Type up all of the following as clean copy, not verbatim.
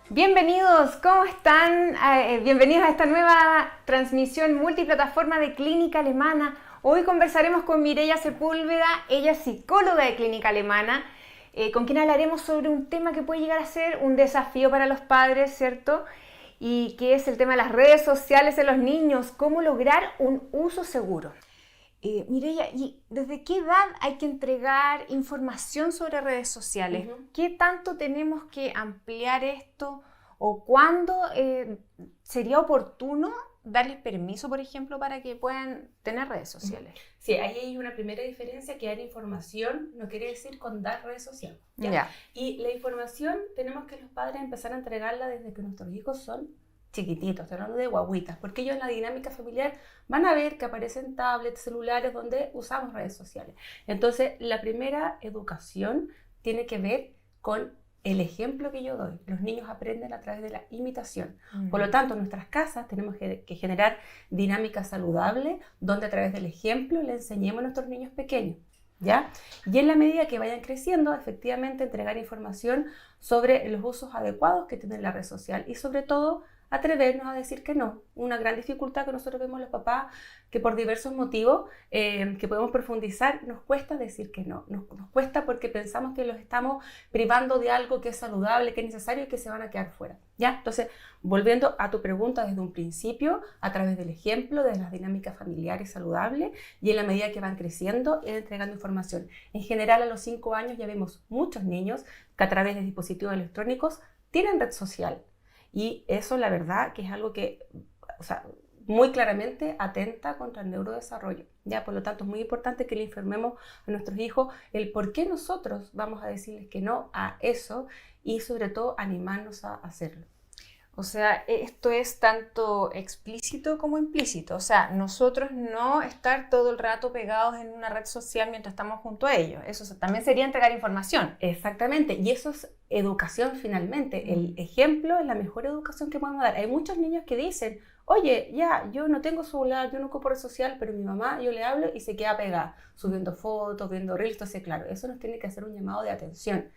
Bienvenidos, ¿cómo están? Bienvenidos a esta nueva transmisión multiplataforma de Clínica Alemana. Hoy conversaremos con Mireia Sepúlveda, ella es psicóloga de Clínica Alemana, con quien hablaremos sobre un tema que puede llegar a ser un desafío para los padres, ¿cierto? Y que es el tema de las redes sociales en los niños, cómo lograr un uso seguro. Mireia, ¿y desde qué edad hay que entregar información sobre redes sociales? ¿Qué tanto tenemos que ampliar esto? ¿O cuándo sería oportuno darles permiso, por ejemplo, para que puedan tener redes sociales? Sí, ahí hay una primera diferencia, que dar información no quiere decir con dar redes sociales. ¿Ya? Ya. Y la información tenemos que los padres empezar a entregarla desde que nuestros hijos son chiquititos, estoy hablando de guaguitas, porque ellos en la dinámica familiar van a ver que aparecen tablets, celulares donde usamos redes sociales. Entonces, la primera educación tiene que ver con el ejemplo que yo doy. Los niños aprenden a través de la imitación. Por lo tanto, en nuestras casas tenemos que generar dinámicas saludables donde a través del ejemplo le enseñemos a nuestros niños pequeños. ¿Ya? Y en la medida que vayan creciendo, efectivamente entregar información sobre los usos adecuados que tiene la red social y sobre todo atrevernos a decir que no. Una gran dificultad que nosotros vemos los papás, que por diversos motivos que podemos profundizar, nos cuesta decir que no. Nos cuesta porque pensamos que los estamos privando de algo que es saludable, que es necesario y que se van a quedar fuera. ¿Ya? Entonces, volviendo a tu pregunta desde un principio, a través del ejemplo, de las dinámicas familiares saludables y en la medida que van creciendo, ir entregando información. En general, a los 5 años ya vemos muchos niños que a través de dispositivos electrónicos tienen red social. Y eso, la verdad, que es algo que, muy claramente atenta contra el neurodesarrollo. ¿Ya? Por lo tanto, es muy importante que le informemos a nuestros hijos el por qué nosotros vamos a decirles que no a eso y, sobre todo, animarnos a hacerlo. O sea, esto es tanto explícito como implícito. O sea, nosotros no estar todo el rato pegados en una red social mientras estamos junto a ellos. Eso también sería entregar información. Exactamente, y eso es educación finalmente. El ejemplo es la mejor educación que podemos dar. Hay muchos niños que dicen, oye, ya, yo no tengo celular, yo no ocupo red social, pero mi mamá, yo le hablo y se queda pegada, subiendo fotos, viendo reels. Entonces, claro, eso nos tiene que hacer un llamado de atención.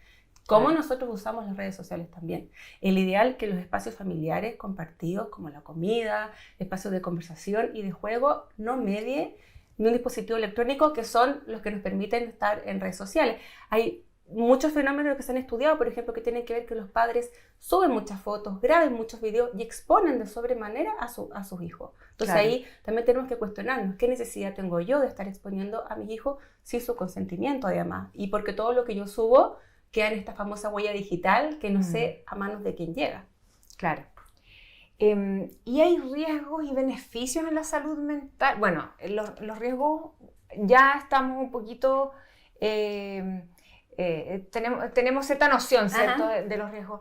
Cómo nosotros usamos las redes sociales también. El ideal que los espacios familiares compartidos, como la comida, espacios de conversación y de juego, no medie ni un dispositivo electrónico, que son los que nos permiten estar en redes sociales. Hay muchos fenómenos que se han estudiado, por ejemplo, que tienen que ver que los padres suben muchas fotos, graben muchos videos y exponen de sobremanera a sus hijos. Entonces ahí también tenemos que cuestionarnos qué necesidad tengo yo de estar exponiendo a mis hijos sin su consentimiento, además. Y porque todo lo que yo subo queda en esta famosa huella digital que no sé a manos de quién llega. Claro. ¿Y hay riesgos y beneficios en la salud mental? Bueno, los riesgos ya estamos un poquito... tenemos cierta noción, ¿cierto?, de los riesgos.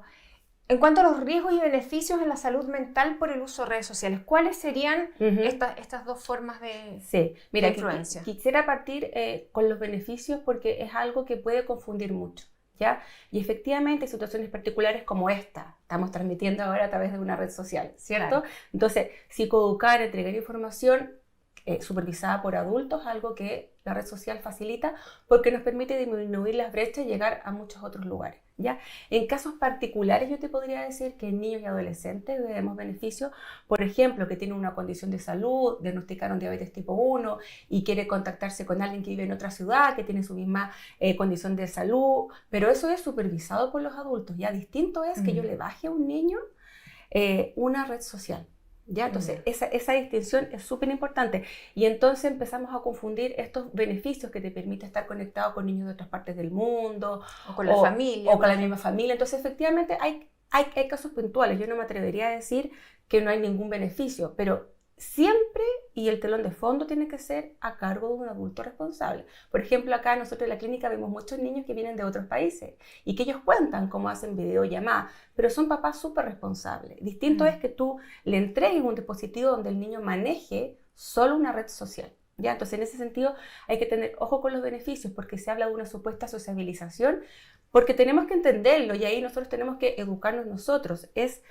En cuanto a los riesgos y beneficios en la salud mental por el uso de redes sociales, ¿cuáles serían estas dos formas de, mira, de influencia? Quisiera partir con los beneficios porque es algo que puede confundir mucho. ¿Ya? Y efectivamente hay situaciones particulares como esta, estamos transmitiendo ahora a través de una red social, ¿cierto? Claro. Entonces, psicoeducar, entregar información supervisada por adultos, algo que la red social facilita porque nos permite disminuir las brechas y llegar a muchos otros lugares, ¿ya? En casos particulares yo te podría decir que en niños y adolescentes vemos beneficios, por ejemplo, que tiene una condición de salud, diagnosticaron diabetes tipo 1 y quiere contactarse con alguien que vive en otra ciudad, que tiene su misma condición de salud, pero eso es supervisado por los adultos, ¿ya? Distinto es que yo le baje a un niño una red social. ¿Ya? Entonces, esa distinción es súper importante y entonces empezamos a confundir estos beneficios que te permite estar conectado con niños de otras partes del mundo o con la familia. O con la misma familia. Entonces, efectivamente, hay casos puntuales. Yo no me atrevería a decir que no hay ningún beneficio, pero siempre, y el telón de fondo tiene que ser a cargo de un adulto responsable. Por ejemplo, acá nosotros en la clínica vemos muchos niños que vienen de otros países y que ellos cuentan cómo hacen videollamadas, pero son papás súper responsables. Distinto es que tú le entregues un dispositivo donde el niño maneje solo una red social. ¿Ya? Entonces, en ese sentido, hay que tener ojo con los beneficios porque se habla de una supuesta sociabilización, porque tenemos que entenderlo y ahí nosotros tenemos que educarnos nosotros. Es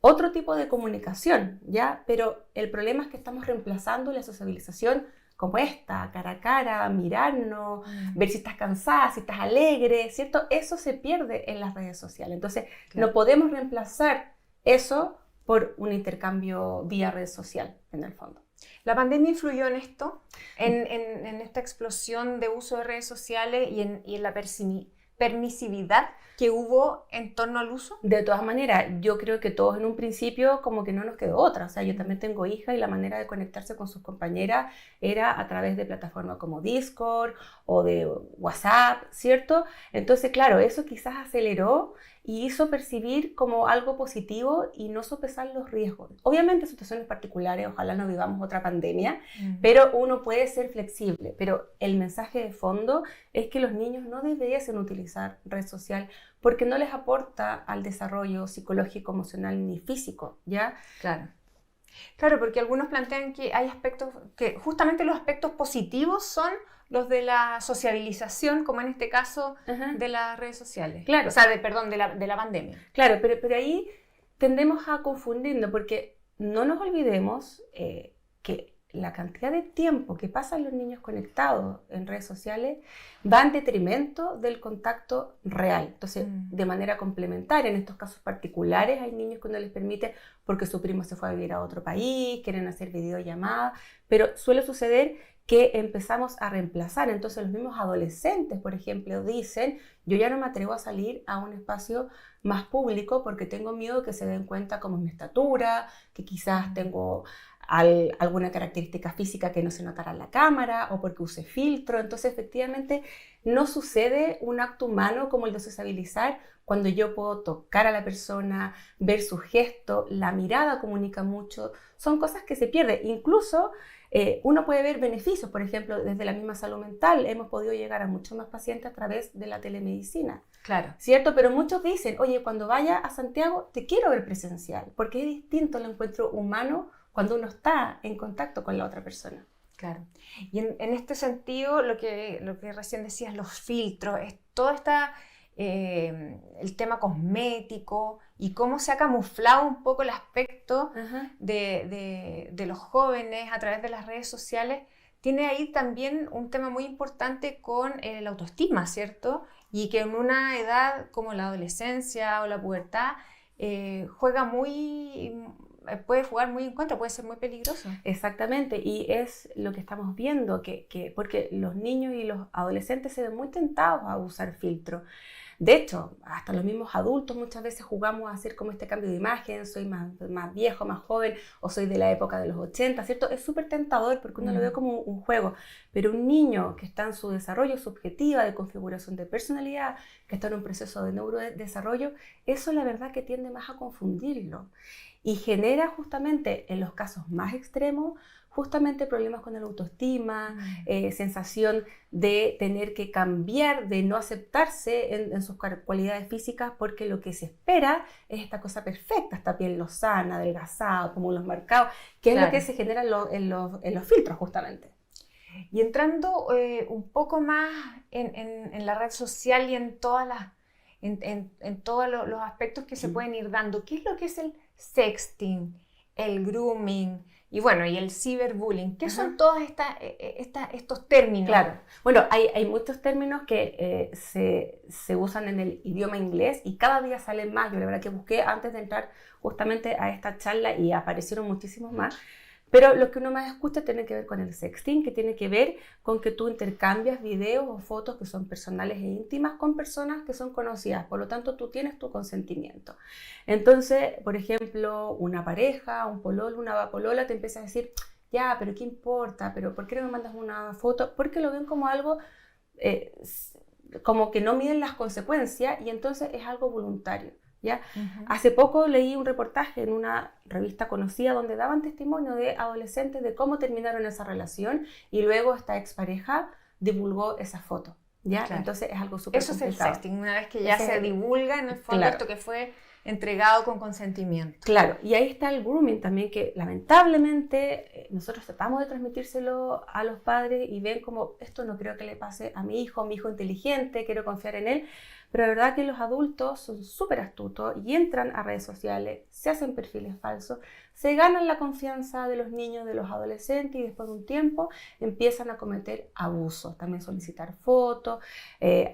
otro tipo de comunicación, ¿ya? Pero el problema es que estamos reemplazando la sociabilización como esta, cara a cara, mirarnos, ver si estás cansada, si estás alegre, ¿cierto? Eso se pierde en las redes sociales. Entonces, no podemos reemplazar Eso por un intercambio vía red social, en el fondo. ¿La pandemia influyó en esto? En esta explosión de uso de redes sociales y en la permisividad que hubo en torno al uso? De todas maneras, yo creo que todos en un principio como que no nos quedó otra. O sea, yo también tengo hija y la manera de conectarse con sus compañeras era a través de plataformas como Discord o de WhatsApp, ¿cierto? Entonces, claro, eso quizás aceleró y hizo percibir como algo positivo y no sopesar los riesgos. Obviamente en situaciones particulares, ojalá no vivamos otra pandemia, pero uno puede ser flexible. Pero el mensaje de fondo es que los niños no debiesen utilizar red social porque no les aporta al desarrollo psicológico, emocional ni físico, ¿ya? Claro. Claro, porque algunos plantean que hay aspectos, que justamente los aspectos positivos son los de la sociabilización, como en este caso de las redes sociales. Claro. O sea, perdón, de la pandemia. Claro, pero ahí tendemos a confundirnos porque no nos olvidemos que la cantidad de tiempo que pasan los niños conectados en redes sociales va en detrimento del contacto real. Entonces, de manera complementaria, en estos casos particulares, hay niños que no les permite porque su primo se fue a vivir a otro país, quieren hacer videollamadas, pero suele suceder que empezamos a reemplazar. Entonces los mismos adolescentes, por ejemplo, dicen, yo ya no me atrevo a salir a un espacio más público porque tengo miedo que se den cuenta como mi estatura, que quizás tengo alguna característica física que no se notará en la cámara o porque use filtro. Entonces efectivamente no sucede un acto humano como el de sociabilizar cuando yo puedo tocar a la persona, ver su gesto, la mirada comunica mucho, son cosas que se pierden. Incluso uno puede ver beneficios, por ejemplo, desde la misma salud mental, hemos podido llegar a muchos más pacientes a través de la telemedicina. Claro. ¿Cierto? Pero muchos dicen, oye, cuando vaya a Santiago te quiero ver presencial, porque es distinto el encuentro humano cuando uno está en contacto con la otra persona. Claro. Y en este sentido, lo que recién decías, los filtros, es todo el tema cosmético y cómo se ha camuflado un poco el aspecto de los jóvenes a través de las redes sociales, tiene ahí también un tema muy importante con la autoestima, ¿cierto? Y que en una edad como la adolescencia o la pubertad puede jugar muy en contra, puede ser muy peligroso. Exactamente, y es lo que estamos viendo, porque los niños y los adolescentes se ven muy tentados a usar filtros. De hecho, hasta los mismos adultos muchas veces jugamos a hacer como este cambio de imagen, soy más viejo, más joven, o soy de la época de los 80, ¿cierto? Es súper tentador porque uno lo ve como un juego, pero un niño que está en su desarrollo subjetiva de configuración de personalidad, que está en un proceso de neurodesarrollo, eso la verdad que tiende más a confundirlo y genera justamente en los casos más extremos justamente problemas con la autoestima, sensación de tener que cambiar, de no aceptarse en sus cualidades físicas porque lo que se espera es esta cosa perfecta, esta piel lozana, adelgazada, como los marcados, que es lo que se genera en los filtros justamente. Y entrando un poco más en la red social y en todos los aspectos que se pueden ir dando, ¿qué es lo que es el sexting, el grooming y bueno, y el ciberbullying? ¿Qué son todos estos términos? Claro, bueno, hay muchos términos que se usan en el idioma inglés y cada día salen más. Yo la verdad que busqué antes de entrar justamente a esta charla y aparecieron muchísimos más. Pero lo que uno más escucha tiene que ver con el sexting, que tiene que ver con que tú intercambias videos o fotos que son personales e íntimas con personas que son conocidas. Por lo tanto, tú tienes tu consentimiento. Entonces, por ejemplo, una pareja, un pololo, una polola te empieza a decir, ya, pero ¿qué importa? ¿Pero por qué no me mandas una foto? Porque lo ven como algo, como que no miden las consecuencias y entonces es algo voluntario. ¿Ya? Hace poco leí un reportaje en una revista conocida donde daban testimonio de adolescentes de cómo terminaron esa relación y luego esta expareja divulgó esa foto. ¿Ya? Claro. Entonces es algo súper complicado. Eso es el sexting, una vez que ya se divulga en el fondo esto que fue entregado con consentimiento. Claro, y ahí está el grooming también, que lamentablemente nosotros tratamos de transmitírselo a los padres y ven como esto no creo que le pase a mi hijo inteligente, quiero confiar en él, pero la verdad que los adultos son súper astutos y entran a redes sociales, se hacen perfiles falsos, se ganan la confianza de los niños, de los adolescentes y después de un tiempo empiezan a cometer abusos, también solicitar fotos,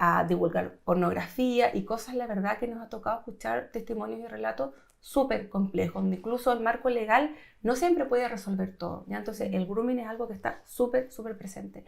a divulgar pornografía y cosas, la verdad que nos ha tocado escuchar testimonios y relatos súper complejo, donde incluso el marco legal no siempre puede resolver todo, ¿ya? Entonces el grooming es algo que está súper, súper presente.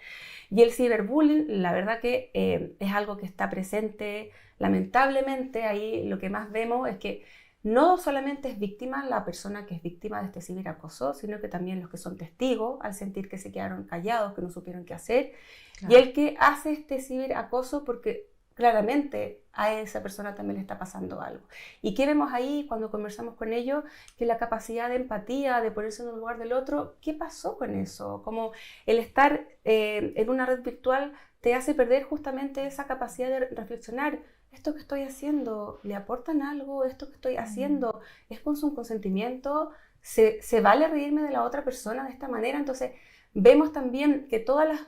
Y el ciberbullying, la verdad que es algo que está presente, lamentablemente. Ahí lo que más vemos es que no solamente es víctima la persona que es víctima de este ciberacoso, sino que también los que son testigos, al sentir que se quedaron callados, que no supieron qué hacer, claro. Y el que hace este ciberacoso porque claramente a esa persona también le está pasando algo. ¿Y qué vemos ahí cuando conversamos con ellos? Que la capacidad de empatía, de ponerse en el lugar del otro, ¿qué pasó con eso? Como el estar en una red virtual te hace perder justamente esa capacidad de reflexionar. ¿Esto que estoy haciendo le aportan algo? ¿Esto que estoy haciendo es con su consentimiento? ¿Se vale reírme de la otra persona de esta manera? Entonces, vemos también que todas las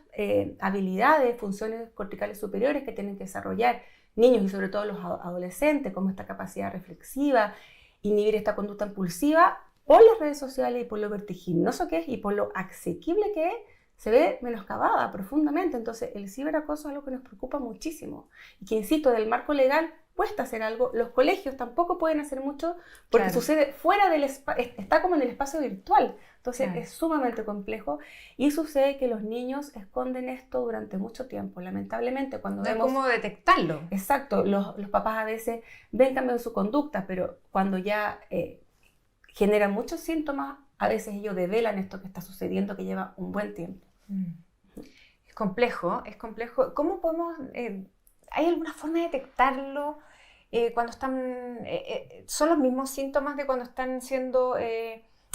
habilidades, funciones corticales superiores que tienen que desarrollar niños y sobre todo los adolescentes, como esta capacidad reflexiva, inhibir esta conducta impulsiva, por las redes sociales y por lo vertiginoso que es y por lo asequible que es, se ve menoscabada profundamente. Entonces el ciberacoso es algo que nos preocupa muchísimo y que, insisto, del marco legal cuesta hacer algo. Los colegios tampoco pueden hacer mucho porque claro, sucede fuera del espacio, está como en el espacio virtual. Entonces claro, es sumamente complejo y sucede que los niños esconden esto durante mucho tiempo. Lamentablemente cuando no vemos... es como detectarlo. Exacto, los papás a veces ven cambio en su conducta, pero cuando ya generan muchos síntomas, a veces ellos develan esto que está sucediendo, que lleva un buen tiempo. Es complejo, es complejo. ¿Cómo podemos, hay alguna forma de detectarlo cuando están, son los mismos síntomas de cuando están siendo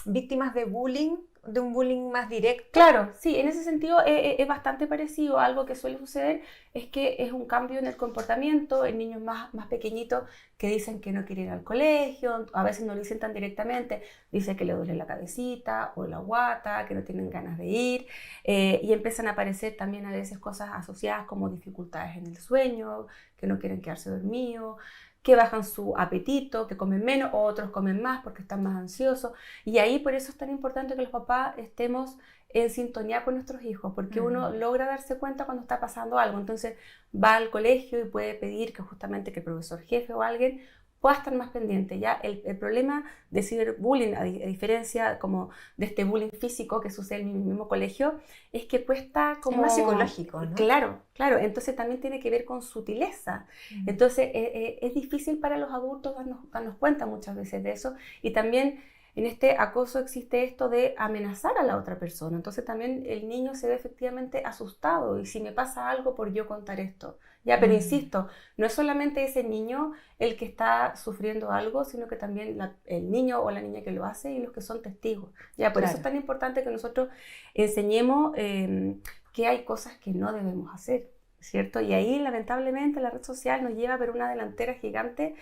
víctimas de bullying, de un bullying más directo? Claro, sí, en ese sentido es bastante parecido. Algo que suele suceder es que es un cambio en el comportamiento en niños más pequeñitos que dicen que no quieren ir al colegio, a veces no lo dicen tan directamente, dicen que le duele la cabecita o la guata, que no tienen ganas de ir, y empiezan a aparecer también a veces cosas asociadas como dificultades en el sueño, que no quieren quedarse dormidos, que bajan su apetito, que comen menos o otros comen más porque están más ansiosos. Y ahí por eso es tan importante que los papás estemos en sintonía con nuestros hijos, porque uno logra darse cuenta cuando está pasando algo. Entonces va al colegio y puede pedir que justamente que el profesor jefe o alguien pueda estar más pendiente. Ya el problema de ciberbullying, a diferencia como de este bullying físico que sucede en el mismo colegio, es que cuesta como... Es más psicológico, ¿no? Claro, claro. Entonces también tiene que ver con sutileza. Entonces es difícil para los adultos darnos cuenta muchas veces de eso. Y también en este acoso existe esto de amenazar a la otra persona. Entonces también el niño se ve efectivamente asustado. Y si me pasa algo por yo contar esto. Ya, pero insisto, no es solamente ese niño el que está sufriendo algo, sino que también el niño o la niña que lo hace y los que son testigos. Ya, por eso es tan importante que nosotros enseñemos que hay cosas que no debemos hacer, ¿cierto? Y ahí, lamentablemente, la red social nos lleva a ver una delantera gigante.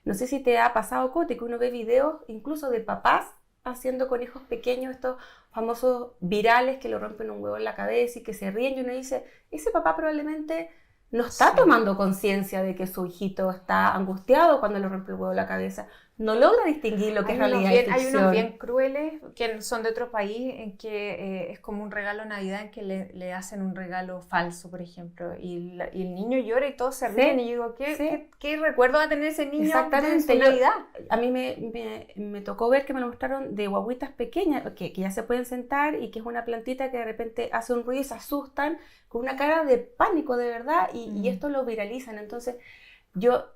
No sé si te ha pasado, Coti, que uno ve videos incluso de papás haciendo con hijos pequeños estos famosos virales que lo rompen un huevo en la cabeza y que se ríen, y uno dice, ese papá probablemente no está tomando conciencia de que su hijito está angustiado cuando le rompe el huevo en la cabeza. No logra distinguir lo que es realidad y ficción. Hay unos bien crueles que son de otro país, en que es como un regalo de Navidad en que le hacen un regalo falso, por ejemplo, y el niño llora y todos se ríen, y yo digo, ¿qué recuerdo va a tener ese niño de su Navidad? A mí me tocó ver que me lo mostraron de guaguitas pequeñas, que ya se pueden sentar y que es una plantita que de repente hace un ruido y se asustan con una cara de pánico de verdad, y esto lo viralizan. Entonces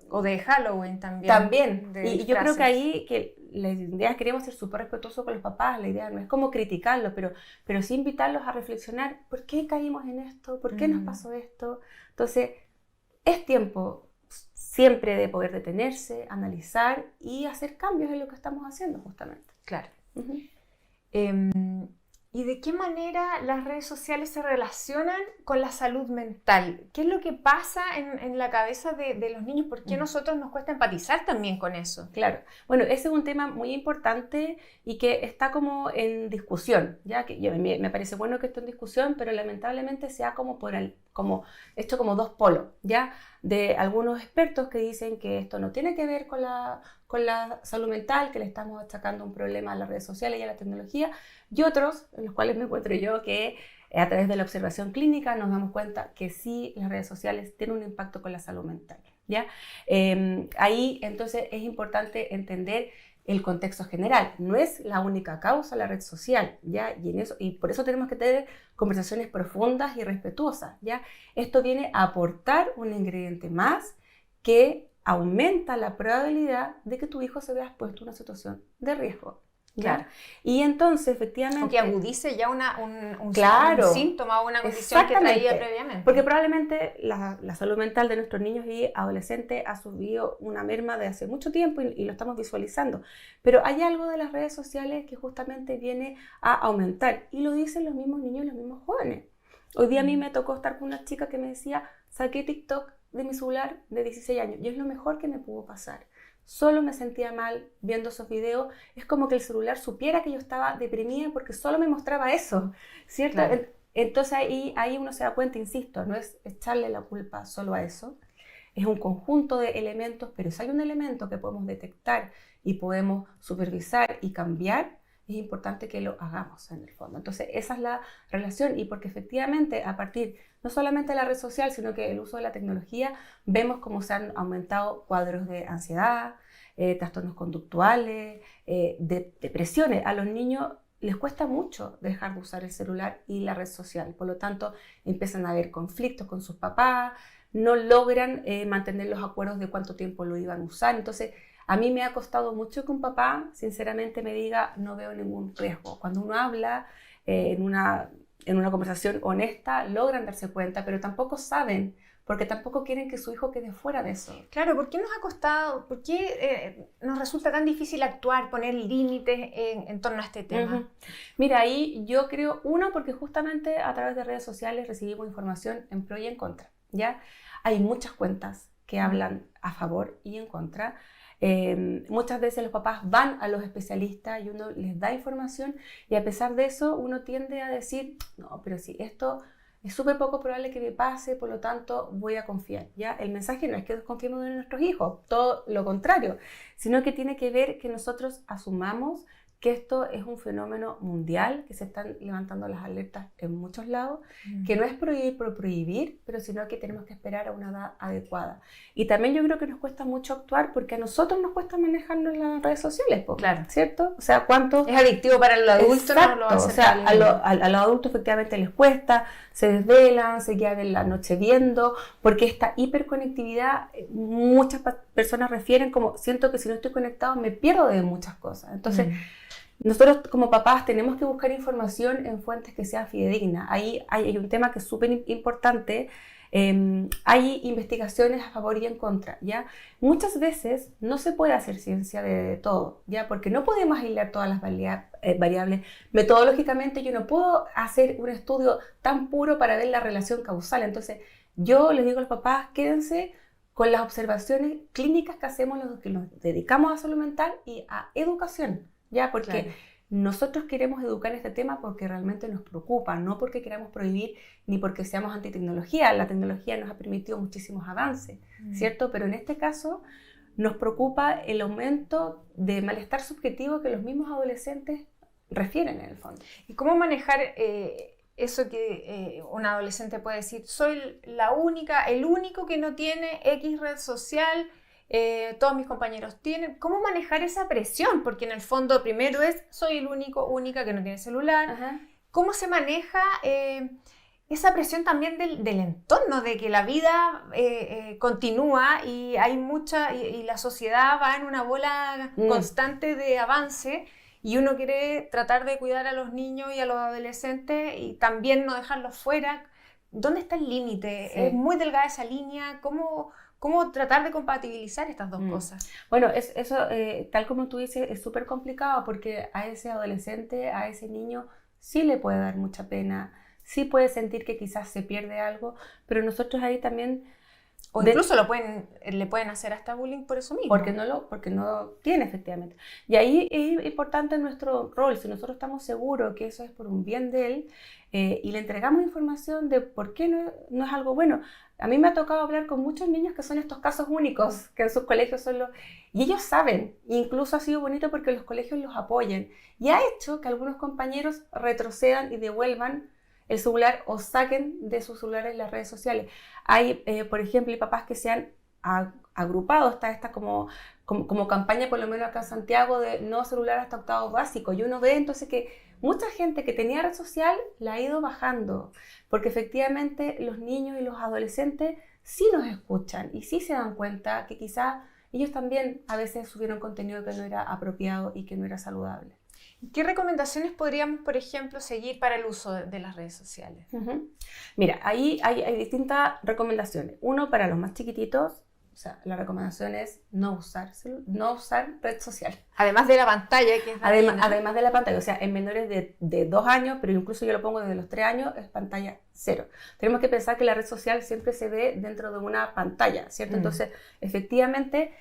o de Halloween también. También. Y yo creo que ahí que la idea, queremos ser súper respetuosos con los papás. La idea no es como criticarlos, pero sí invitarlos a reflexionar. ¿Por qué caímos en esto? ¿Por qué nos pasó esto? Entonces, es tiempo siempre de poder detenerse, analizar y hacer cambios en lo que estamos haciendo, justamente. Claro. ¿Y de qué manera las redes sociales se relacionan con la salud mental? ¿Qué es lo que pasa en la cabeza de los niños? ¿Por qué a nosotros nos cuesta empatizar también con eso? Claro. Bueno, ese es un tema muy importante y que está como en discusión, ya que me parece bueno que esté en discusión, pero lamentablemente se ha como hecho como dos polos, ¿ya? De algunos expertos que dicen que esto no tiene que ver con la salud mental, que le estamos achacando un problema a las redes sociales y a la tecnología, y otros, en los cuales me encuentro yo, que a través de la observación clínica nos damos cuenta que sí, las redes sociales tienen un impacto con la salud mental, ¿ya? Ahí entonces es importante entender el contexto general, no es la única causa la red social, ¿ya? Y por eso tenemos que tener conversaciones profundas y respetuosas, ¿ya? Esto viene a aportar un ingrediente más que aumenta la probabilidad de que tu hijo se vea expuesto a una situación de riesgo. ¿Ya? Claro. Y entonces, efectivamente... O que agudice ya un síntoma o una condición que traía previamente. Porque probablemente la salud mental de nuestros niños y adolescentes ha subido una merma de hace mucho tiempo y lo estamos visualizando. Pero hay algo de las redes sociales que justamente viene a aumentar. Y lo dicen los mismos niños y los mismos jóvenes. Hoy día a mí me tocó estar con una chica que me decía, saqué TikTok de mi celular de 16 años y es lo mejor que me pudo pasar. Solo me sentía mal viendo esos videos. Es como que el celular supiera que yo estaba deprimida porque solo me mostraba eso, ¿cierto? Claro. Entonces ahí uno se da cuenta, insisto, no es echarle la culpa solo a eso. Es un conjunto de elementos, pero si hay un elemento que podemos detectar y podemos supervisar y cambiar, es importante que lo hagamos en el fondo. Entonces esa es la relación y porque efectivamente a partir no solamente de la red social, sino que el uso de la tecnología, vemos cómo se han aumentado cuadros de ansiedad, trastornos conductuales, depresiones. A los niños les cuesta mucho dejar de usar el celular y la red social, por lo tanto empiezan a haber conflictos con sus papás, no logran mantener los acuerdos de cuánto tiempo lo iban a usar. Entonces a mí me ha costado mucho que un papá sinceramente me diga no veo ningún riesgo. Cuando uno habla en una conversación honesta logran darse cuenta, pero tampoco saben, porque tampoco quieren que su hijo quede fuera de eso. Claro, ¿por qué nos ha costado, por qué nos resulta tan difícil actuar, poner límites en torno a este tema? Uh-huh. Mira, ahí yo creo, uno, porque justamente a través de redes sociales recibimos información en pro y en contra, ¿ya? Hay muchas cuentas que hablan a favor y en contra. Muchas veces los papás van a los especialistas y uno les da información y a pesar de eso uno tiende a decir, no, pero si esto es súper poco probable que me pase, por lo tanto voy a confiar, ¿ya? El mensaje no es que desconfiemos de nuestros hijos, todo lo contrario, sino que tiene que ver que nosotros asumamos que esto es un fenómeno mundial, que se están levantando las alertas en muchos lados, que no es prohibir por prohibir, pero sino que tenemos que esperar a una edad adecuada. Y también yo creo que nos cuesta mucho actuar porque a nosotros nos cuesta manejarnos en las redes sociales, claro. ¿Cierto? O sea, ¿cuánto? Es adictivo para los adultos. Exacto, no lo o sea, a los adultos efectivamente les cuesta, se desvelan, se quedan en la noche viendo, porque esta hiperconectividad, muchas personas refieren como, siento que si no estoy conectado me pierdo de muchas cosas. Entonces, nosotros como papás tenemos que buscar información en fuentes que sean fidedignas. Ahí hay un tema que es súper importante. Hay investigaciones a favor y en contra, ¿ya? Muchas veces no se puede hacer ciencia de todo, ¿ya? Porque no podemos aislar todas las variables. Metodológicamente yo no puedo hacer un estudio tan puro para ver la relación causal. Entonces yo les digo a los papás, quédense con las observaciones clínicas que hacemos los que nos dedicamos a salud mental y a educación. ¿Ya? Porque claro, nosotros queremos educar en este tema porque realmente nos preocupa, no porque queramos prohibir ni porque seamos antitecnología. La tecnología nos ha permitido muchísimos avances, ¿cierto? Pero en este caso nos preocupa el aumento de malestar subjetivo que los mismos adolescentes refieren en el fondo. ¿Y cómo manejar eso que un adolescente puede decir? Soy el único que no tiene X red social, todos mis compañeros tienen. ¿Cómo manejar esa presión? Porque en el fondo primero soy el única que no tiene celular. Ajá. ¿Cómo se maneja esa presión también del entorno, de que la vida continúa y hay y la sociedad va en una bola constante de avance y uno quiere tratar de cuidar a los niños y a los adolescentes y también no dejarlos fuera? ¿Dónde está el límite? Sí. ¿Es muy delgada esa línea? ¿Cómo tratar de compatibilizar estas dos cosas? Bueno, eso, tal como tú dices, es súper complicado porque a ese adolescente, a ese niño, sí le puede dar mucha pena, sí puede sentir que quizás se pierde algo, pero nosotros ahí también... O incluso le pueden hacer hasta bullying por eso mismo. Porque no tiene, efectivamente. Y ahí es importante nuestro rol. Si nosotros estamos seguros que eso es por un bien de él y le entregamos información de por qué no es algo bueno. A mí me ha tocado hablar con muchos niños que son estos casos únicos, que en sus colegios son y ellos saben, incluso ha sido bonito porque los colegios los apoyan. Y ha hecho que algunos compañeros retrocedan y devuelvan el celular o saquen de sus celulares las redes sociales. Hay, por ejemplo, papás que se han agrupado, está esta como campaña, por lo menos acá en Santiago, de no celular hasta octavo básico. Y uno ve entonces que mucha gente que tenía red social la ha ido bajando, porque efectivamente los niños y los adolescentes sí nos escuchan y sí se dan cuenta que quizás ellos también a veces subieron contenido que no era apropiado y que no era saludable. ¿Qué recomendaciones podríamos, por ejemplo, seguir para el uso de las redes sociales? Mira, ahí hay distintas recomendaciones. Uno, para los más chiquititos, o sea, la recomendación es no usar red social. Además de la pantalla, que es además de la pantalla, o sea, en menores de 2 años, pero incluso yo lo pongo desde los 3 años, es pantalla 0. Tenemos que pensar que la red social siempre se ve dentro de una pantalla, ¿cierto? Entonces, efectivamente,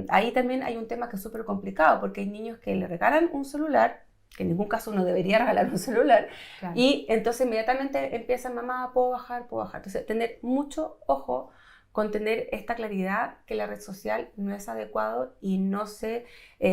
ahí también hay un tema que es súper complicado, porque hay niños que le regalan un celular, que en ningún caso uno debería regalar un celular, claro. Y entonces inmediatamente empiezan, mamá, puedo bajar. Entonces, tener mucho ojo con tener esta claridad que la red social no es adecuado y no se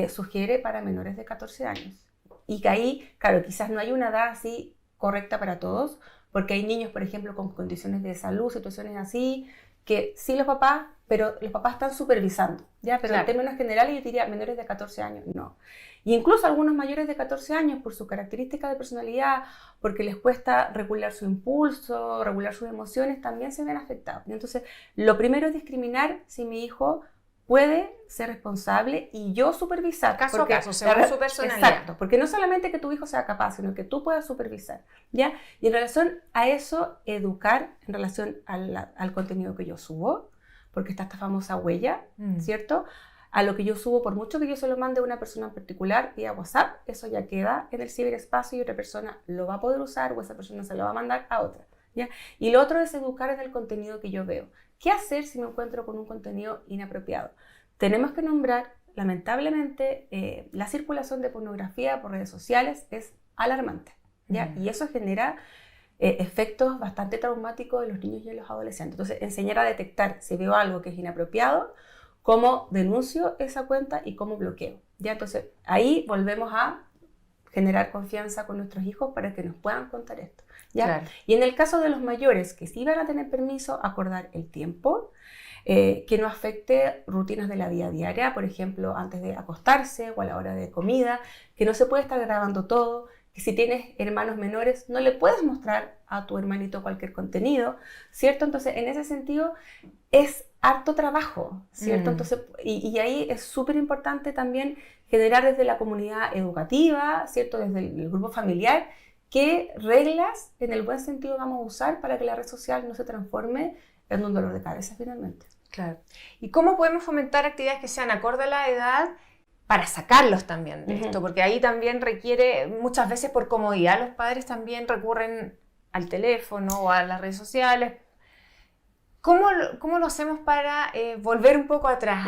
sugiere para menores de 14 años. Y que ahí, claro, quizás no hay una edad así correcta para todos, porque hay niños, por ejemplo, con condiciones de salud, situaciones así, que sí los papás, pero los papás están supervisando, ¿ya? Pero claro, en términos generales yo diría menores de 14 años, no. Y incluso algunos mayores de 14 años, por su característica de personalidad, porque les cuesta regular su impulso, regular sus emociones, también se ven afectados. Entonces, lo primero es discriminar si mi hijo puede ser responsable y yo supervisar. Caso a caso, según su personalidad. Exacto, porque no solamente que tu hijo sea capaz, sino que tú puedas supervisar, ¿ya? Y en relación a eso, educar en relación al contenido que yo subo, porque está esta famosa huella, ¿cierto? A lo que yo subo, por mucho que yo se lo mande a una persona en particular vía WhatsApp, eso ya queda en el ciberespacio y otra persona lo va a poder usar o esa persona se lo va a mandar a otra, ¿ya? Y lo otro es educar en el contenido que yo veo. ¿Qué hacer si me encuentro con un contenido inapropiado? Tenemos que nombrar, lamentablemente, la circulación de pornografía por redes sociales es alarmante, ¿ya? Y eso genera efectos bastante traumáticos en los niños y en los adolescentes. Entonces, enseñar a detectar si veo algo que es inapropiado, cómo denuncio esa cuenta y cómo bloqueo, ¿ya? Entonces, ahí volvemos a generar confianza con nuestros hijos para que nos puedan contar esto, ¿ya? Claro. Y en el caso de los mayores que sí van a tener permiso, acordar el tiempo, que no afecte rutinas de la vida diaria, por ejemplo, antes de acostarse o a la hora de comida, que no se puede estar grabando todo, que si tienes hermanos menores no le puedes mostrar a tu hermanito cualquier contenido, ¿cierto? Entonces, en ese sentido, es harto trabajo, ¿cierto? Entonces, y ahí es súper importante también generar desde la comunidad educativa, ¿cierto? Desde el grupo familiar, qué reglas en el buen sentido vamos a usar para que la red social no se transforme en un dolor de cabeza finalmente. Claro. ¿Y cómo podemos fomentar actividades que sean acorde a la edad para sacarlos también de esto? Porque ahí también requiere, muchas veces por comodidad, los padres también recurren al teléfono o a las redes sociales. ¿Cómo lo hacemos para volver un poco atrás,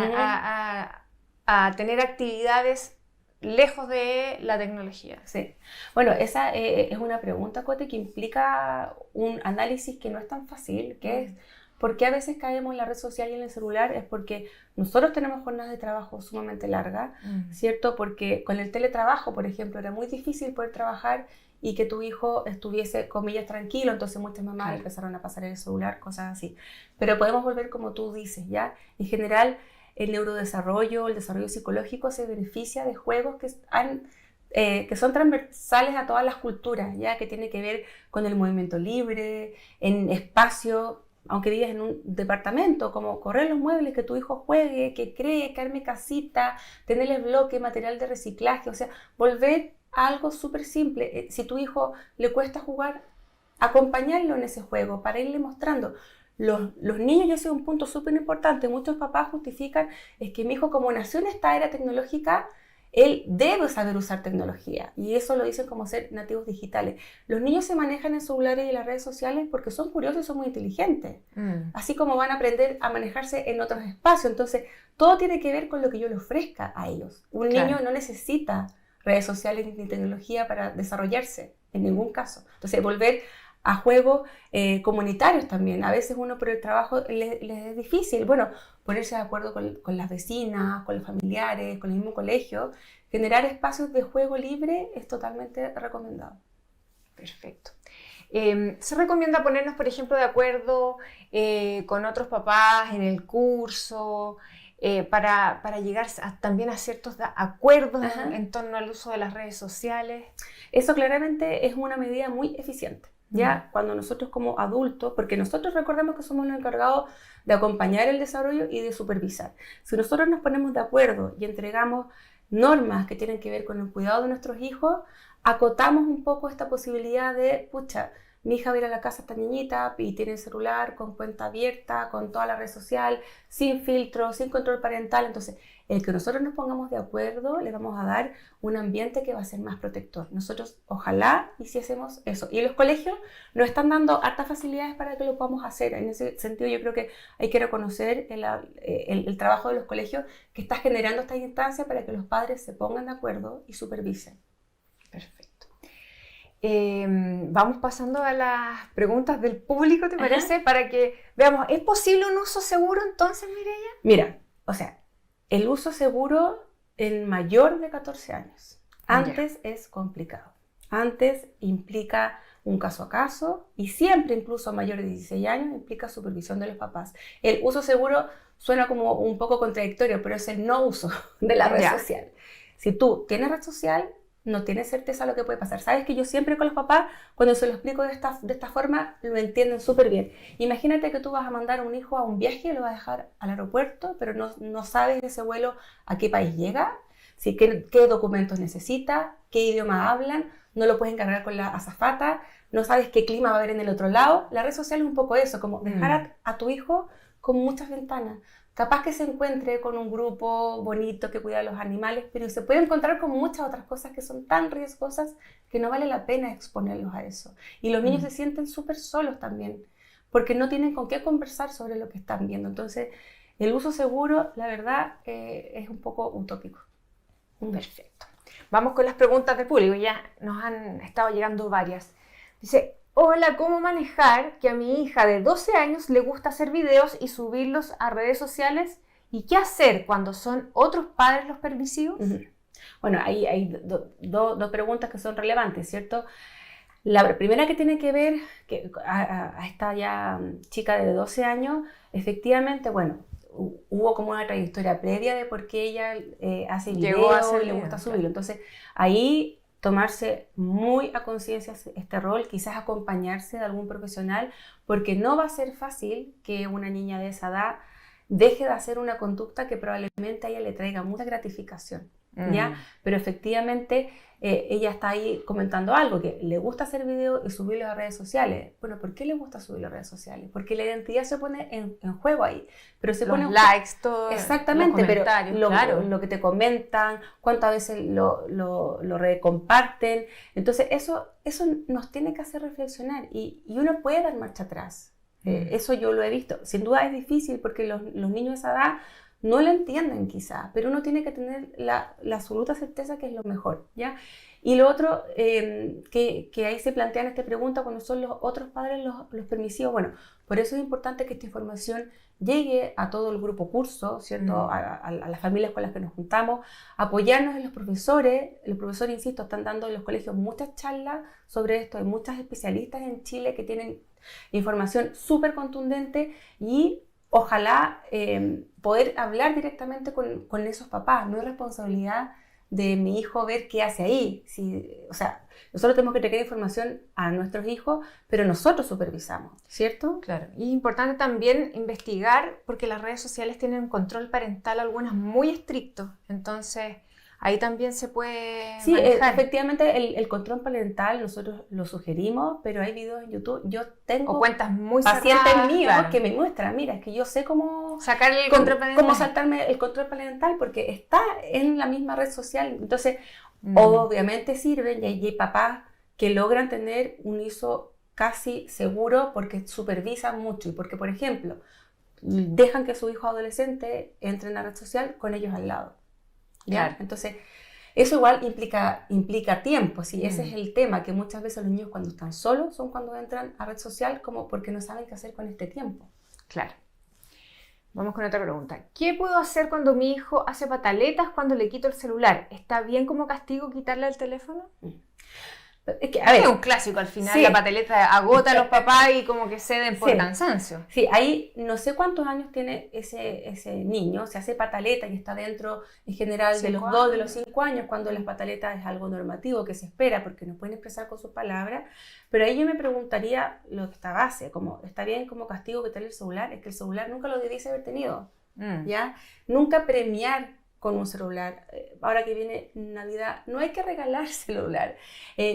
a tener actividades lejos de la tecnología? Sí. Bueno, esa es una pregunta, Cote, que implica un análisis que no es tan fácil, que es por qué a veces caemos en la red social y en el celular. Es porque nosotros tenemos jornadas de trabajo sumamente largas, ¿cierto? Porque con el teletrabajo, por ejemplo, era muy difícil poder trabajar y que tu hijo estuviese, comillas, tranquilo, entonces muchas mamás empezaron a pasar el celular, cosas así. Pero podemos volver como tú dices, ¿ya? En general, el neurodesarrollo, el desarrollo psicológico se beneficia de juegos que son transversales a todas las culturas, ¿ya? Que tiene que ver con el movimiento libre, en espacio, aunque vivas en un departamento, como correr los muebles, que tu hijo juegue, que cree, que arme casita, tenerle bloque, material de reciclaje, o sea, volver a algo súper simple. Si tu hijo le cuesta jugar, acompañarlo en ese juego para irle mostrando. Los niños, y ese es un punto súper importante, muchos papás justifican, es que mi hijo como nació en esta era tecnológica, él debe saber usar tecnología, y eso lo dicen como ser nativos digitales. Los niños se manejan en celulares y en las redes sociales porque son curiosos y son muy inteligentes, así como van a aprender a manejarse en otros espacios. Entonces, todo tiene que ver con lo que yo le ofrezca a ellos. Un niño no necesita redes sociales ni tecnología para desarrollarse, en ningún caso. Entonces, volver a juegos comunitarios también. A veces uno por el trabajo les es difícil, bueno, ponerse de acuerdo con las vecinas, con los familiares, con el mismo colegio. Generar espacios de juego libre es totalmente recomendado. Perfecto. Se recomienda ponernos, por ejemplo, de acuerdo con otros papás en el curso, para llegar también a ciertos acuerdos en torno al uso de las redes sociales. Eso claramente es una medida muy eficiente. Ya cuando nosotros como adultos, porque nosotros recordemos que somos los encargados de acompañar el desarrollo y de supervisar. Si nosotros nos ponemos de acuerdo y entregamos normas que tienen que ver con el cuidado de nuestros hijos, acotamos un poco esta posibilidad de, pucha, mi hija va a ir a la casa esta niñita y tiene el celular con cuenta abierta, con toda la red social, sin filtro, sin control parental. Entonces, el que nosotros nos pongamos de acuerdo, le vamos a dar un ambiente que va a ser más protector. Nosotros, ojalá, hiciésemos eso. Y los colegios nos están dando hartas facilidades para que lo podamos hacer. En ese sentido, yo creo que hay que reconocer el trabajo de los colegios que está generando esta instancia para que los padres se pongan de acuerdo y supervisen. Perfecto. Vamos pasando a las preguntas del público, ¿te parece? Para que veamos, ¿es posible un uso seguro entonces, Mireya? Mira, o sea, el uso seguro en mayor de 14 años. Antes es complicado. Antes implica un caso a caso y siempre, incluso a mayor de 16 años, implica supervisión de los papás. El uso seguro suena como un poco contradictorio, pero es el no uso de la red social. Si tú tienes red social, no tienes certeza de lo que puede pasar. Sabes que yo siempre con los papás, cuando se lo explico de esta forma, lo entienden súper bien. Imagínate que tú vas a mandar a un hijo a un viaje, lo vas a dejar al aeropuerto, pero no sabes de ese vuelo a qué país llega, qué documentos necesita, qué idioma hablan, no lo puedes encargar con la azafata, no sabes qué clima va a haber en el otro lado. La red social es un poco eso, como dejar a tu hijo con muchas ventanas. Capaz que se encuentre con un grupo bonito que cuida a los animales, pero se puede encontrar con muchas otras cosas que son tan riesgosas que no vale la pena exponerlos a eso. Y los niños se sienten súper solos también, porque no tienen con qué conversar sobre lo que están viendo. Entonces, el uso seguro, la verdad, es un poco utópico. Perfecto. Vamos con las preguntas del público. Ya nos han estado llegando varias. Dice... Hola, ¿cómo manejar que a mi hija de 12 años le gusta hacer videos y subirlos a redes sociales? ¿Y qué hacer cuando son otros padres los permisivos? Bueno, ahí hay dos preguntas que son relevantes, ¿cierto? La primera que tiene que ver que a esta ya chica de 12 años, efectivamente, bueno, hubo como una trayectoria previa de por qué ella hace videos y le gusta subirlo. Entonces, ahí... tomarse muy a conciencia este rol, quizás acompañarse de algún profesional, porque no va a ser fácil que una niña de esa edad deje de hacer una conducta que probablemente a ella le traiga mucha gratificación, ¿ya? Pero efectivamente ella está ahí comentando algo, que le gusta hacer videos y subirlos a redes sociales. Bueno, ¿por qué le gusta subirlos a redes sociales? Porque la identidad se pone en juego ahí. Pero se pone likes, todo. Exactamente, los comentarios, pero lo que te comentan, cuántas veces lo recomparten. Entonces eso nos tiene que hacer reflexionar y uno puede dar marcha atrás. Eso yo lo he visto. Sin duda es difícil porque los niños de esa edad no lo entienden quizá, pero uno tiene que tener la absoluta certeza que es lo mejor, ¿ya? Y lo otro que ahí se plantea en esta pregunta, cuando son los otros padres los permisivos, bueno, por eso es importante que esta información llegue a todo el grupo curso, ¿cierto? A las familias con las que nos juntamos, apoyarnos en los profesores, insisto, están dando en los colegios muchas charlas sobre esto, hay muchas especialistas en Chile que tienen información súper contundente y ojalá poder hablar directamente con esos papás. No es responsabilidad de mi hijo ver qué hace ahí. O sea, nosotros tenemos que entregar información a nuestros hijos, pero nosotros supervisamos, ¿cierto? Claro. Y es importante también investigar, porque las redes sociales tienen un control parental, algunas muy estrictos. Entonces, ahí también se puede manejar. Efectivamente, el control parental nosotros lo sugerimos, pero hay videos en YouTube. Yo tengo cuentas muy pacientes míos claro, que me muestran, mira, es que yo sé cómo sacar el control parental. Cómo saltarme el control parental porque está en la misma red social. Entonces, obviamente sirven y hay papás que logran tener un uso casi seguro porque supervisan mucho y porque, por ejemplo, dejan que su hijo adolescente entre en la red social con ellos al lado. ¿Ya? Claro. Entonces, eso igual implica tiempo, ¿sí? Ese es el tema, que muchas veces los niños cuando están solos son cuando entran a red social como porque no saben qué hacer con este tiempo. Claro. Vamos con otra pregunta. ¿Qué puedo hacer cuando mi hijo hace pataletas cuando le quito el celular? ¿Está bien como castigo quitarle el teléfono? Es que, a ver, es un clásico al final, sí. la pataleta agota a los papás y como que ceden por Sí. cansancio. Sí, ahí no sé cuántos años tiene ese niño, se hace pataleta y está dentro en general de los 2, de los 5 años, cuando las pataletas es algo normativo que se espera porque no pueden expresar con sus palabras, pero ahí yo me preguntaría lo que está base, como está bien como castigo quitarle el celular, es que el celular nunca lo debiese haber tenido, ¿ya? Nunca premiar con un celular. Ahora que viene Navidad, no hay que regalar celular.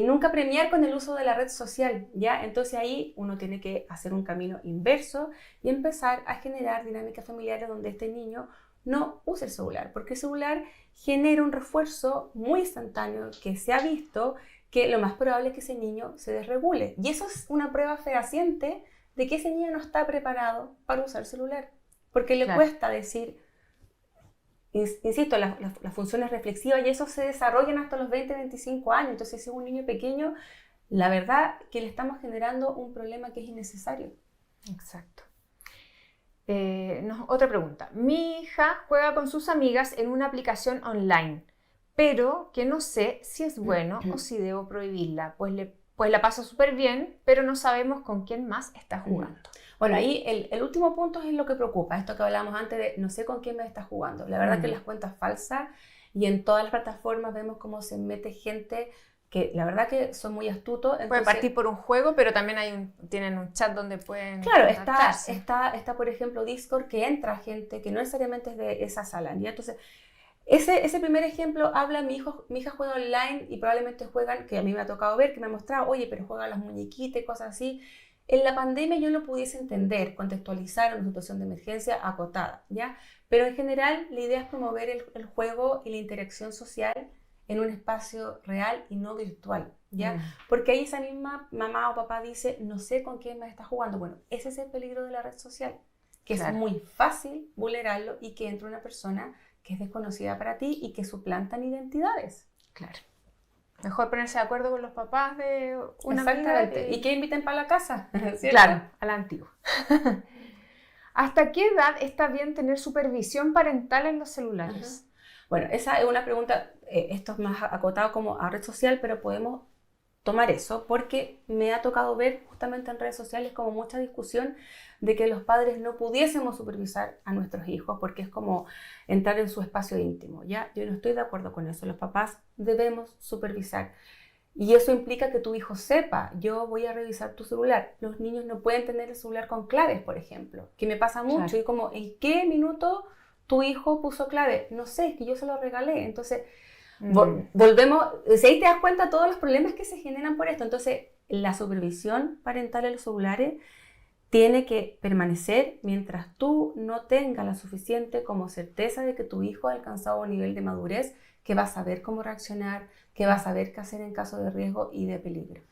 Nunca premiar con el uso de la red social, ¿ya? Entonces ahí uno tiene que hacer un camino inverso y empezar a generar dinámicas familiares donde este niño no use el celular, porque el celular genera un refuerzo muy instantáneo que se ha visto que lo más probable es que ese niño se desregule. Y eso es una prueba fehaciente de que ese niño no está preparado para usar celular, porque le cuesta decir... Insisto, las funciones reflexivas y eso se desarrollan hasta los 20, 25 años. Entonces, si es un niño pequeño, la verdad que le estamos generando un problema que es innecesario. Exacto. Otra pregunta. Mi hija juega con sus amigas en una aplicación online, pero que no sé si es bueno o si debo prohibirla, pues la pasa súper bien, pero no sabemos con quién más está jugando. Bueno, ahí el último punto es lo que preocupa, esto que hablábamos antes de no sé con quién me está jugando. La verdad que las cuentas falsas y en todas las plataformas vemos cómo se mete gente que la verdad que son muy astutos. Entonces, puede partir por un juego, pero también tienen un chat donde pueden claro, está por ejemplo Discord, que entra gente que no necesariamente es de esa sala, ¿ya? Entonces, ese primer ejemplo habla, mi hija juega online y probablemente juegan, que a mí me ha tocado ver, que me ha mostrado, oye, pero juegan las muñequitas y cosas así. En la pandemia yo lo pudiese entender, contextualizar en una situación de emergencia acotada, ¿ya? Pero en general la idea es promover el juego y la interacción social en un espacio real y no virtual, ¿ya? Porque ahí esa misma mamá o papá dice, no sé con quién me está jugando. Bueno, ese es el peligro de la red social, que es muy fácil vulnerarlo y que entre una persona que es desconocida para ti y que suplantan identidades. Claro. Mejor ponerse de acuerdo con los papás de una Exactamente. Amiga. Y que inviten para la casa, ¿cierto? Claro, a la antigua. ¿Hasta qué edad está bien tener supervisión parental en los celulares? Bueno, esa es una pregunta, esto es más acotado como a red social, pero podemos tomar eso porque me ha tocado ver justamente en redes sociales como mucha discusión de que los padres no pudiésemos supervisar a nuestros hijos porque es como entrar en su espacio íntimo, ¿ya? Yo no estoy de acuerdo con eso, los papás debemos supervisar y eso implica que tu hijo sepa, yo voy a revisar tu celular. Los niños no pueden tener el celular con claves, por ejemplo, que me pasa mucho, y como, ¿en qué minuto tu hijo puso clave? No sé, es que yo se lo regalé, entonces... volvemos, si ahí te das cuenta todos los problemas que se generan por esto. Entonces la supervisión parental en los celulares tiene que permanecer mientras tú no tengas la suficiente como certeza de que tu hijo ha alcanzado un nivel de madurez que va a saber cómo reaccionar, que va a saber qué hacer en caso de riesgo y de peligro.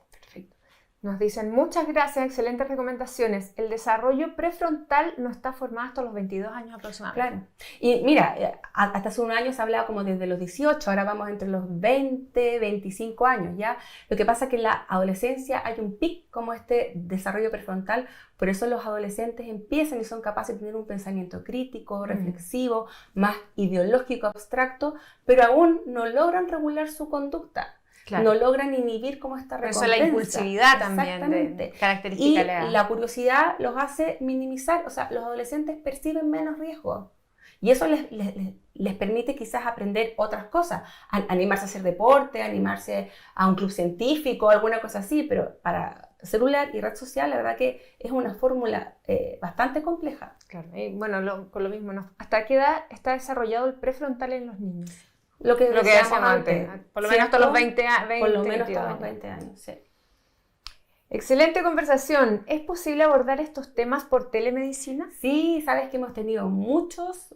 Perfecto. Nos dicen, muchas gracias, excelentes recomendaciones. El desarrollo prefrontal no está formado hasta los 22 años aproximadamente. Claro. Y mira, hasta hace un año se hablaba como desde los 18, ahora vamos entre los 20, 25 años, ¿ya? Lo que pasa es que en la adolescencia hay un pic como este desarrollo prefrontal, por eso los adolescentes empiezan y son capaces de tener un pensamiento crítico, reflexivo, más ideológico, abstracto, pero aún no logran regular su conducta. Claro. No logran inhibir como esta recompensa. Eso es la impulsividad también, de característica de la curiosidad los hace minimizar, o sea, los adolescentes perciben menos riesgo y eso les permite quizás aprender otras cosas, animarse a hacer deporte, animarse a un club científico, alguna cosa así, pero para celular y red social la verdad que es una fórmula bastante compleja. Claro, y bueno, con lo mismo, ¿no? ¿Hasta qué edad está desarrollado el prefrontal en los niños? Lo que decíamos antes, por lo menos hasta los 20 años. Por lo menos hasta los 20 años, sí. Excelente conversación. ¿Es posible abordar estos temas por telemedicina? Sí, sabes que hemos tenido muchos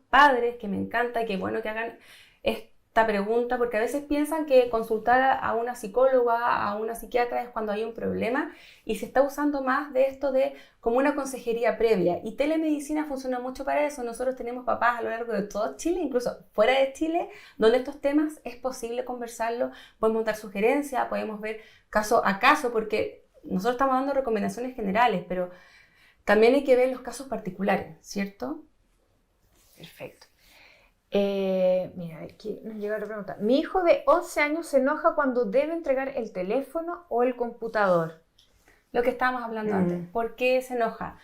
padres que me encanta y que bueno que hagan esta pregunta, porque a veces piensan que consultar a una psicóloga, a una psiquiatra es cuando hay un problema y se está usando más de esto de como una consejería previa y telemedicina funciona mucho para eso. Nosotros tenemos papás a lo largo de todo Chile, incluso fuera de Chile, donde estos temas es posible conversarlo, podemos dar sugerencias, podemos ver caso a caso, porque nosotros estamos dando recomendaciones generales, pero también hay que ver los casos particulares, ¿cierto? Perfecto. Mira, aquí nos llega otra pregunta. Mi hijo de 11 años se enoja cuando debe entregar el teléfono o el computador. Lo que estábamos hablando antes. ¿Por qué se enoja?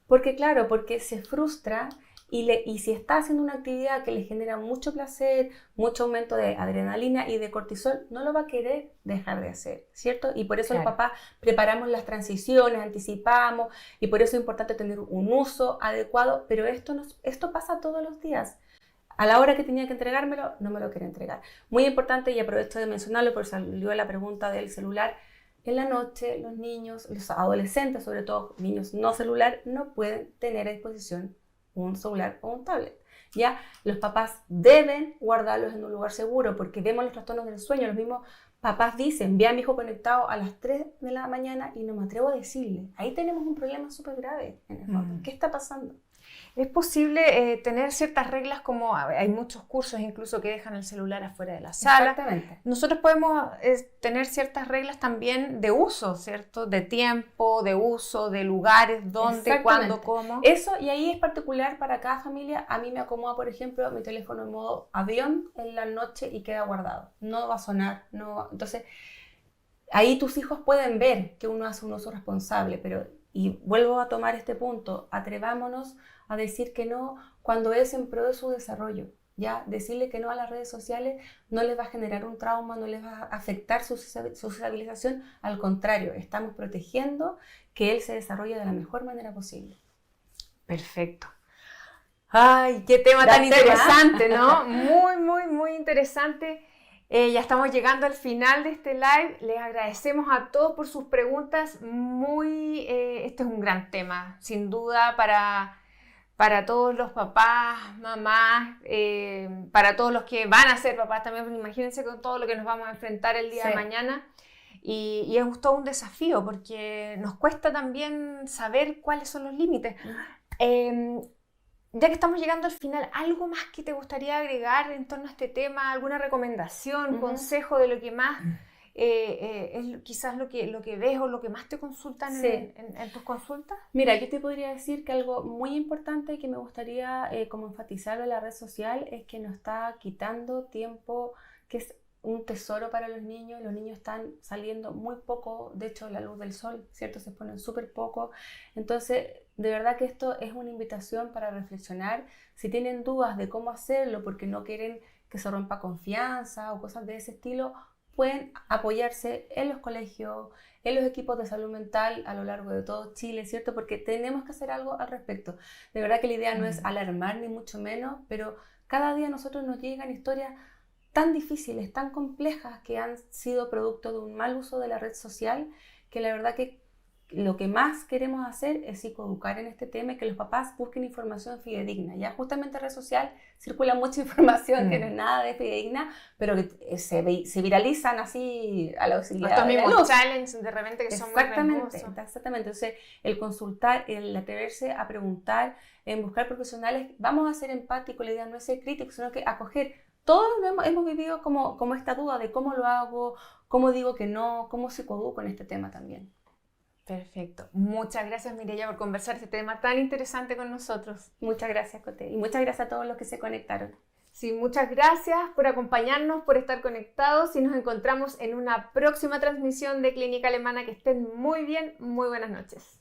Porque claro, porque se frustra y si está haciendo una actividad que le genera mucho placer, mucho aumento de adrenalina y de cortisol, no lo va a querer dejar de hacer, ¿cierto? Y por eso los papás preparamos las transiciones, anticipamos, y por eso es importante tener un uso adecuado, pero esto pasa todos los días. A la hora que tenía que entregármelo, no me lo quiere entregar. Muy importante, y aprovecho de mencionarlo porque salió la pregunta del celular. En la noche, los niños, los adolescentes, sobre todo niños no celular, no pueden tener a disposición un celular o un tablet. Ya los papás deben guardarlos en un lugar seguro porque vemos los trastornos del sueño. Los mismos papás dicen, ve a mi hijo conectado a las 3 de la mañana y no me atrevo a decirle. Ahí tenemos un problema súper grave en el fondo. ¿Qué está pasando? ¿Es posible tener ciertas reglas como hay muchos cursos incluso que dejan el celular afuera de la sala? Exactamente. Nosotros podemos tener ciertas reglas también de uso, ¿cierto? De tiempo, de uso, de lugares, dónde, cuándo, cómo. Eso, y ahí es particular para cada familia. A mí me acomoda, por ejemplo, mi teléfono en modo avión en la noche y queda guardado. No va a sonar, Entonces, ahí tus hijos pueden ver que uno hace un uso responsable, pero, y vuelvo a tomar este punto, atrevámonos a decir que no cuando es en pro de su desarrollo. Ya, decirle que no a las redes sociales no les va a generar un trauma, no les va a afectar su sociabilización, al contrario, estamos protegiendo que él se desarrolle de la mejor manera posible. Perfecto. Ay, qué tema tan interesante, ¿no? Muy, muy, muy interesante. Ya estamos llegando al final de este live. Les agradecemos a todos por sus preguntas. Este es un gran tema, sin duda, para todos los papás, mamás, para todos los que van a ser papás también. Imagínense con todo lo que nos vamos a enfrentar el día de mañana. Y es todo un desafío porque nos cuesta también saber cuáles son los límites. Ya que estamos llegando al final, ¿algo más que te gustaría agregar en torno a este tema? ¿Alguna recomendación, consejo de lo que más es quizás lo que ves o lo que más te consultan en tus consultas? Mira, yo te podría decir que algo muy importante que me gustaría como enfatizar de la red social es que nos está quitando tiempo, que es un tesoro para los niños. Los niños están saliendo muy poco, de hecho, la luz del sol, ¿cierto? Se exponen súper poco. Entonces, de verdad que esto es una invitación para reflexionar. Si tienen dudas de cómo hacerlo porque no quieren que se rompa confianza o cosas de ese estilo, pueden apoyarse en los colegios, en los equipos de salud mental a lo largo de todo Chile, ¿cierto? Porque tenemos que hacer algo al respecto. De verdad que la idea no es alarmar ni mucho menos, pero cada día a nosotros nos llegan historias tan difíciles, tan complejas, que han sido producto de un mal uso de la red social, que la verdad que lo que más queremos hacer es psicoeducar en este tema y que los papás busquen información fidedigna. Ya justamente en red social circula mucha información que no es nada de fidedigna, pero que se viralizan así a la auxiliar. Estos mismos challenges de repente que son muy Exactamente. Entonces, el consultar, el atreverse a preguntar, en buscar profesionales, vamos a ser empáticos. La idea no es ser críticos, sino que acoger. Todos hemos vivido como esta duda de cómo lo hago, cómo digo que no, cómo psicoeduco en este tema también. Perfecto. Muchas gracias, Mireya, por conversar este tema tan interesante con nosotros. Muchas gracias, Coté. Y muchas gracias a todos los que se conectaron. Sí, muchas gracias por acompañarnos, por estar conectados y nos encontramos en una próxima transmisión de Clínica Alemana. Que estén muy bien, muy buenas noches.